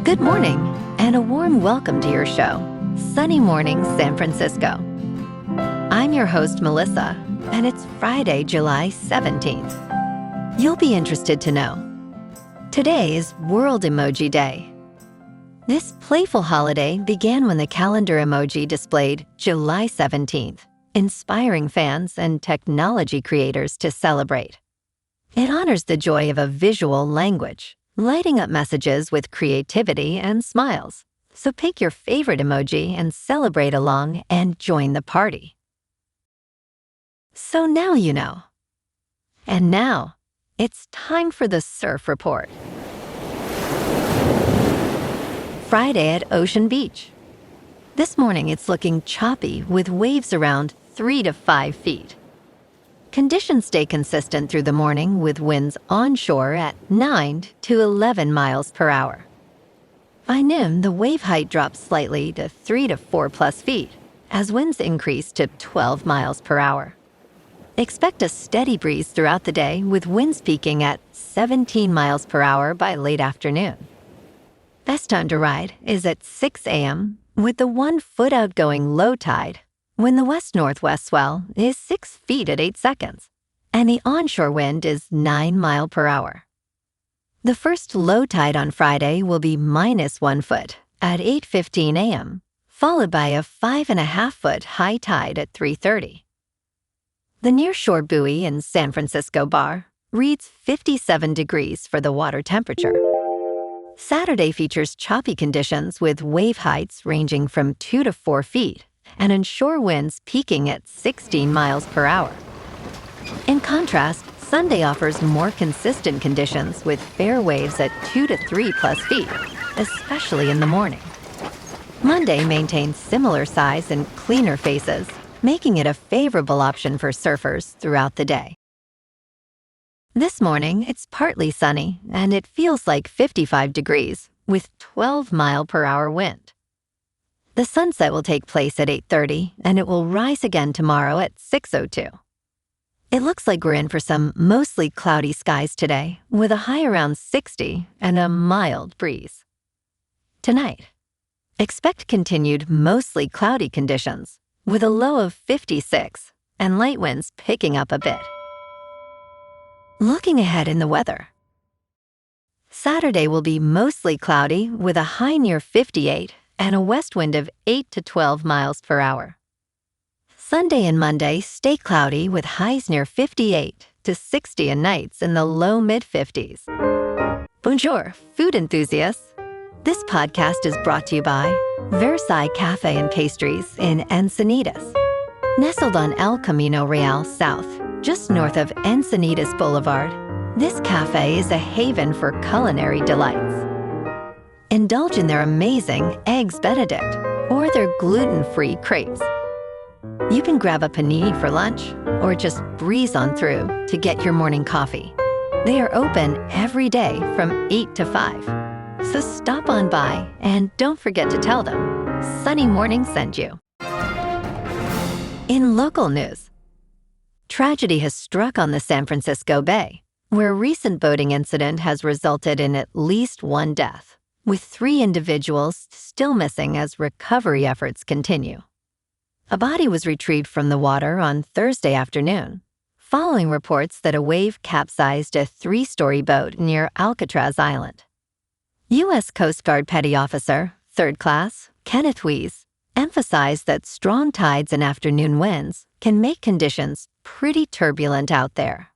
Good morning, and a warm welcome to your show, Sunny Mornings San Francisco. I'm your host, Melissa, and it's Friday, July 17th. You'll be interested to know, today is World Emoji Day. This playful holiday began when the calendar emoji displayed July 17th, inspiring fans and technology creators to celebrate. It honors the joy of a visual language, lighting up messages with creativity and smiles. So pick your favorite emoji and celebrate along and join the party. So now you know. And now, it's time for the surf report. Friday at Ocean Beach. This morning it's looking choppy with waves around 3 to 5 feet. Conditions stay consistent through the morning with winds onshore at 9 to 11 miles per hour. By noon, the wave height drops slightly to 3 to 4 plus feet as winds increase to 12 miles per hour. Expect a steady breeze throughout the day with winds peaking at 17 miles per hour by late afternoon. Best time to ride is at 6 a.m. with the 1 foot outgoing low tide when the west-northwest swell is 6 feet at 8 seconds, and the onshore wind is 9 miles per hour. The first low tide on Friday will be -1 foot at 8:15 a.m., followed by a 5.5 foot high tide at 3:30. The nearshore buoy in San Francisco Bar reads 57 degrees for the water temperature. Saturday features choppy conditions with wave heights ranging from 2 to 4 feet, and inshore winds peaking at 16 miles per hour. In contrast, Sunday offers more consistent conditions with fair waves at 2 to 3 plus feet, especially in the morning. Monday maintains similar size and cleaner faces, making it a favorable option for surfers throughout the day. This morning, it's partly sunny, and it feels like 55 degrees with 12 mile per hour wind. The sunset will take place at 8:30, and it will rise again tomorrow at 6:02. It looks like we're in for some mostly cloudy skies today, with a high around 60 and a mild breeze. Tonight, expect continued mostly cloudy conditions, with a low of 56 and light winds picking up a bit. Looking ahead in the weather. Saturday will be mostly cloudy with a high near 58 and a west wind of 8 to 12 miles per hour. Sunday and Monday stay cloudy with highs near 58 to 60 and nights in the low mid-50s. Bonjour, food enthusiasts. This podcast is brought to you by Versailles Cafe and Pastries in Encinitas. Nestled on El Camino Real South, just north of Encinitas Boulevard, this cafe is a haven for culinary delights. Indulge in their amazing Eggs Benedict or their gluten-free crepes. You can grab a panini for lunch or just breeze on through to get your morning coffee. They are open every day from 8 to 5. So stop on by and don't forget to tell them Sunny Morning sent you. In local news, tragedy has struck on the San Francisco Bay, where a recent boating incident has resulted in at least 1 death, with 3 individuals still missing as recovery efforts continue. A body was retrieved from the water on Thursday afternoon, following reports that a wave capsized a 3-story boat near Alcatraz Island. U.S. Coast Guard Petty Officer, 3rd Class, Kenneth Weiss, emphasized that strong tides and afternoon winds can make conditions pretty turbulent out there.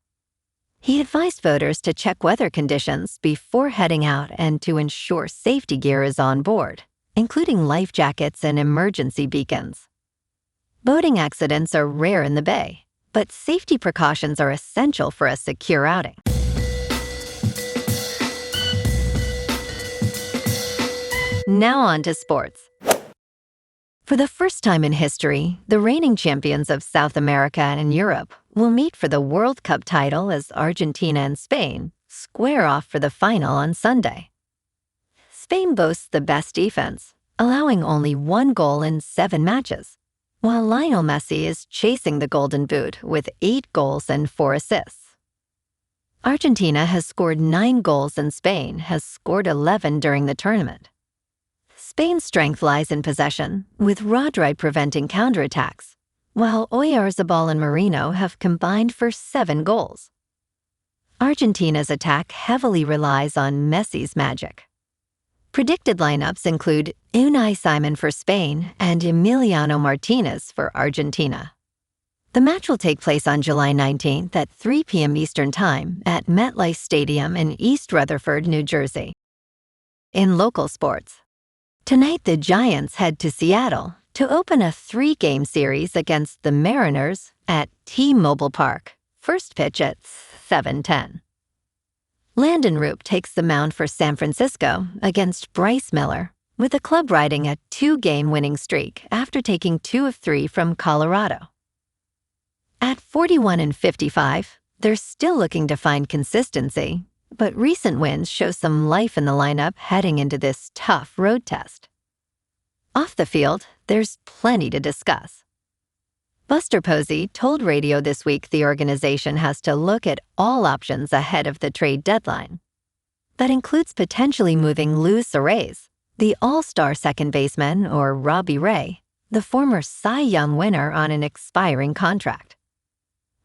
He advised voters to check weather conditions before heading out and to ensure safety gear is on board, including life jackets and emergency beacons. Boating accidents are rare in the Bay, but safety precautions are essential for a secure outing. Now on to sports. For the first time in history, the reigning champions of South America and Europe will meet for the World Cup title as Argentina and Spain square off for the final on Sunday. Spain boasts the best defense, allowing only 1 goal in 7 matches, while Lionel Messi is chasing the Golden Boot with 8 goals and 4 assists. Argentina has scored 9 goals and Spain has scored 11 during the tournament, Spain's strength lies in possession, with Rodri preventing counterattacks, while Oyarzabal and Marino have combined for 7 goals. Argentina's attack heavily relies on Messi's magic. Predicted lineups include Unai Simon for Spain and Emiliano Martinez for Argentina. The match will take place on July 19th at 3 p.m. Eastern Time at MetLife Stadium in East Rutherford, New Jersey. In local sports, tonight the Giants head to Seattle to open a 3-game series against the Mariners at T-Mobile Park, first pitch at 7:10. Landon Roop takes the mound for San Francisco against Bryce Miller, with the club riding a 2-game winning streak after taking 2 of 3 from Colorado. At 41 and 55, they're still looking to find consistency, but recent wins show some life in the lineup heading into this tough road test. Off the field, there's plenty to discuss. Buster Posey told Radio This Week the organization has to look at all options ahead of the trade deadline. That includes potentially moving Luis Arraez, the all-star second baseman, or Robbie Ray, the former Cy Young winner, on an expiring contract.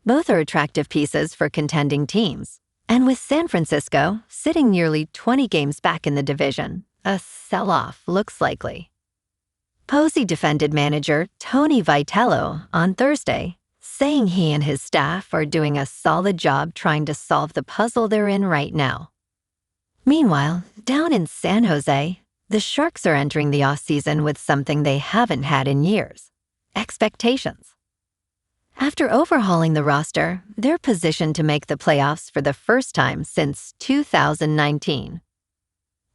Both are attractive pieces for contending teams, and with San Francisco sitting nearly 20 games back in the division, a sell-off looks likely. Posey defended manager Tony Vitello on Thursday, saying he and his staff are doing a solid job trying to solve the puzzle they're in right now. Meanwhile, down in San Jose, the Sharks are entering the offseason with something they haven't had in years: expectations. After overhauling the roster, they're positioned to make the playoffs for the first time since 2019.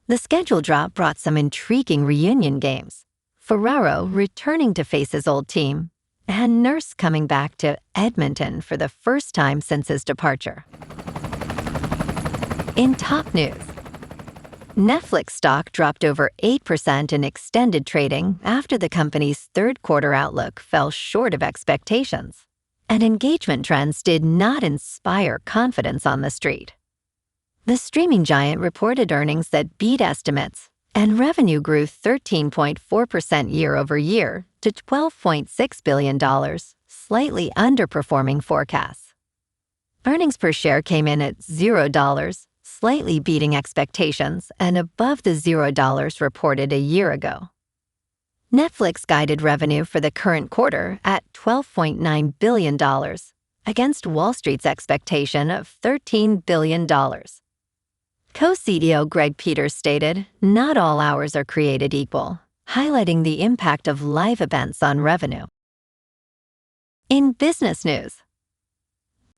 The schedule drop brought some intriguing reunion games: Ferraro returning to face his old team, and Nurse coming back to Edmonton for the first time since his departure. In top news, Netflix stock dropped over 8% in extended trading after the company's third-quarter outlook fell short of expectations, and engagement trends did not inspire confidence on the street. The streaming giant reported earnings that beat estimates, and revenue grew 13.4% year-over-year to $12.6 billion, slightly underperforming forecasts. Earnings per share came in at $0, slightly beating expectations and above the $0 reported a year ago. Netflix guided revenue for the current quarter at $12.9 billion, against Wall Street's expectation of $13 billion. Co-CEO Greg Peters stated, "Not all hours are created equal," highlighting the impact of live events on revenue. In business news,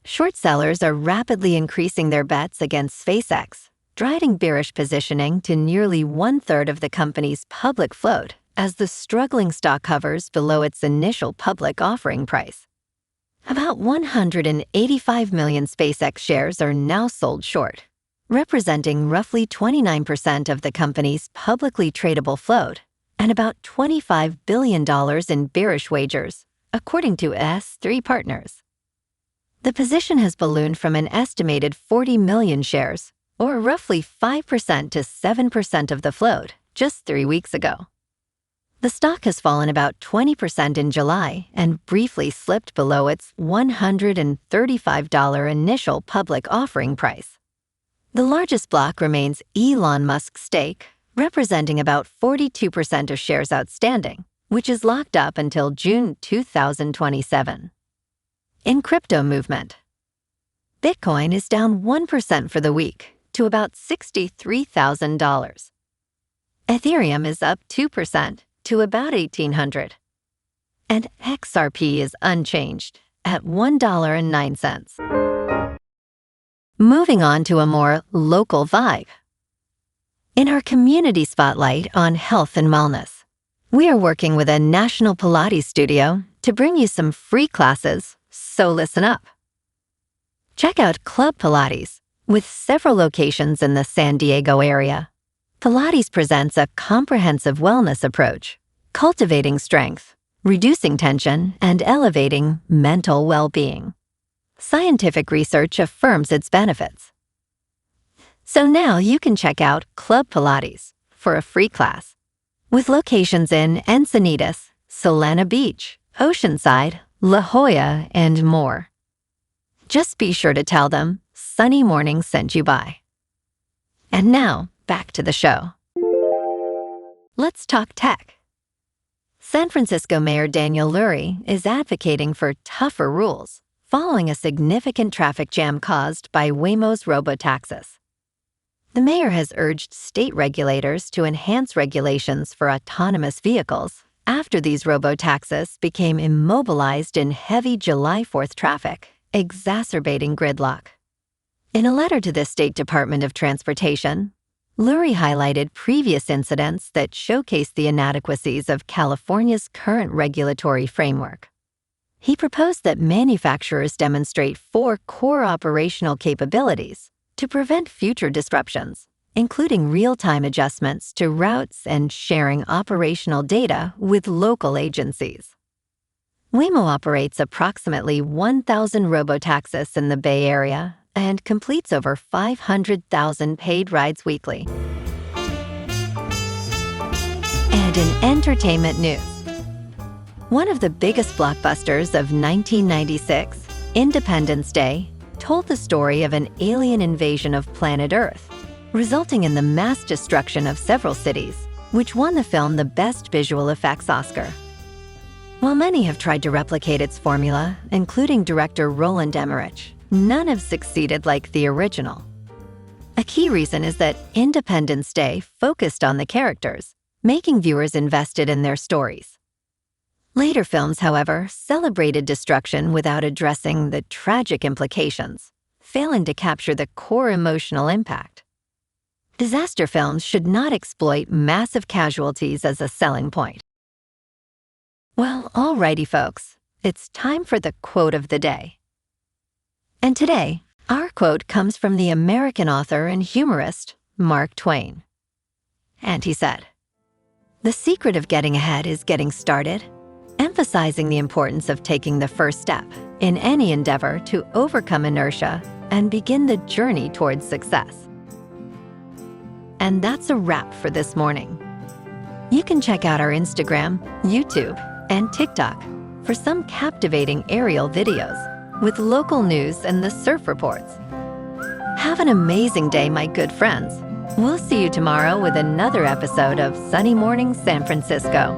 short sellers are rapidly increasing their bets against SpaceX, driving bearish positioning to nearly 1/3 of the company's public float as the struggling stock hovers below its initial public offering price. About 185 million SpaceX shares are now sold short, representing roughly 29% of the company's publicly tradable float and about $25 billion in bearish wagers, according to S3 Partners. The position has ballooned from an estimated 40 million shares, or roughly 5% to 7% of the float, just 3 weeks ago. The stock has fallen about 20% in July and briefly slipped below its $135 initial public offering price. The largest block remains Elon Musk's stake, representing about 42% of shares outstanding, which is locked up until June 2027. In crypto movement, Bitcoin is down 1% for the week to about $63,000. Ethereum is up 2% to about $1,800. And XRP is unchanged at $1.09. Moving on to a more local vibe. In our community spotlight on health and wellness, we are working with a national Pilates studio to bring you some free classes, so listen up. Check out Club Pilates, with several locations in the San Diego area. Pilates presents a comprehensive wellness approach, cultivating strength, reducing tension, and elevating mental well-being. Scientific research affirms its benefits. So now you can check out Club Pilates for a free class. with locations in Encinitas, Solana Beach, Oceanside, La Jolla, and more. Just be sure to tell them Sunny Morning sent you by. And now, back to the show. Let's talk tech. San Francisco Mayor Daniel Lurie is advocating for tougher rules following a significant traffic jam caused by Waymo's robotaxis. The mayor has urged state regulators to enhance regulations for autonomous vehicles after these robotaxis became immobilized in heavy July 4th traffic, exacerbating gridlock. In a letter to the State Department of Transportation, Lurie highlighted previous incidents that showcase the inadequacies of California's current regulatory framework. He proposed that manufacturers demonstrate 4 core operational capabilities to prevent future disruptions, including real-time adjustments to routes and sharing operational data with local agencies. Waymo operates approximately 1,000 robotaxis in the Bay Area and completes over 500,000 paid rides weekly. And in entertainment news, one of the biggest blockbusters of 1996, Independence Day, told the story of an alien invasion of planet Earth, resulting in the mass destruction of several cities, which won the film the Best Visual Effects Oscar. While many have tried to replicate its formula, including director Roland Emmerich, none have succeeded like the original. A key reason is that Independence Day focused on the characters, making viewers invested in their stories. Later films, however, celebrated destruction without addressing the tragic implications, failing to capture the core emotional impact. Disaster films should not exploit massive casualties as a selling point. Well, alrighty folks, it's time for the quote of the day. And today, our quote comes from the American author and humorist Mark Twain. And he said, "The secret of getting ahead is getting started," emphasizing the importance of taking the first step in any endeavor to overcome inertia and begin the journey towards success. And that's a wrap for this morning. You can check out our Instagram, YouTube, and TikTok for some captivating aerial videos with local news and the surf reports. Have an amazing day, my good friends. We'll see you tomorrow with another episode of Sunny Morning San Francisco.